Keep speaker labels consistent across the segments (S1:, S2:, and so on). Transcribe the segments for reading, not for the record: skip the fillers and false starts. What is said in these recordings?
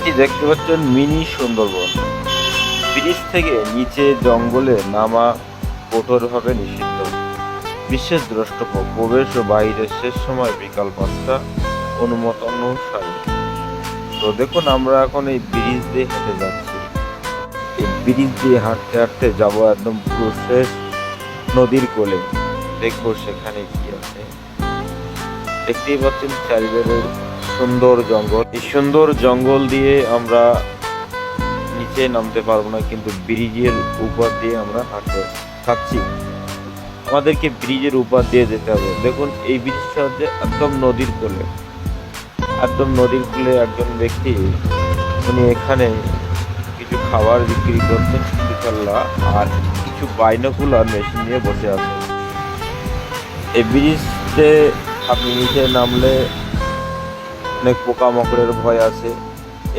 S1: এটি দেখতে পাচ্ছেন মিনি সুন্দরবন। ব্রিজ থেকে নিচে জঙ্গলে নামা কঠোরভাবে নিষিদ্ধ। বিশেষ দ্রষ্টব্য প্রবেশ ও বাইরের শেষ সময় বিকাল 5টা অনুমোদন অনুসারে। তো দেখুন আমরা এখন এই ব্রিজ দিয়ে হেঁটে যাচ্ছি। এই ব্রিজ দিয়ে হাঁটতে হাঁটতে যাবো একদম পুরো শেষ নদীর কোলে। দেখবো সেখানে কি আছে। দেখতেই পাচ্ছেন চারিধারে সুন্দর জঙ্গল। এই সুন্দর জঙ্গল দিয়ে আমরা নিচে নামতে পারবো না, কিন্তু ব্রিজের উপর দিয়ে আমরা হাঁটতে থাকছি। আমাদেরকে ব্রিজের উপর দিয়ে যেতে হবে। দেখুন এই ব্রিজটা হচ্ছে একদম নদীর কোলে। একদম নদীর কূলে একজন ব্যক্তি উনি এখানে কিছু খাবার বিক্রি করছেন, খেলনা আর কিছু বাইনোকুলার মেশিন নিয়ে বসে আছে। এই ব্রিজে আপনি নিচে নামলে অনেক পোকামাকড়ের ভয় আছে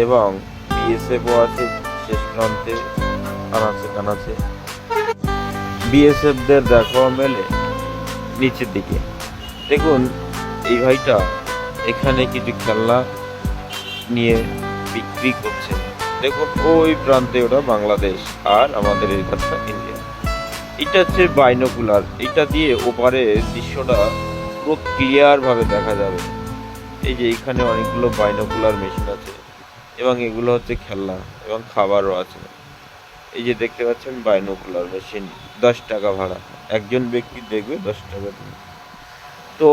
S1: এবং বিএসএফও আছে শেষ প্রান্তে কানাচে কানাচে। বিএসএফদের দেখাও মেলে নিচের দিকে। দেখুন এই ভাইটা এখানে কিছু খেলনা নিয়ে বিক্রি করছে। দেখুন ওই প্রান্তে ওটা বাংলাদেশ আর আমাদের এই কাছটা ইন্ডিয়া। এটা হচ্ছে বাইনোকুলার। এটা দিয়ে ওপারে দৃশ্যটা পুরো ক্লিয়ার ভাবে দেখা যাবে। এই যে এখানে অনেকগুলো বাইনোকুলার মেশিন আছে এবং এগুলো হচ্ছে খেলনা এবং খাবারও আছে। এই যে দেখতে পাচ্ছেন বাইনোকুলার মেশিন, 10 টাকা ভাড়া। একজন ব্যক্তি দেখবে 10 টাকা দিয়ে। তো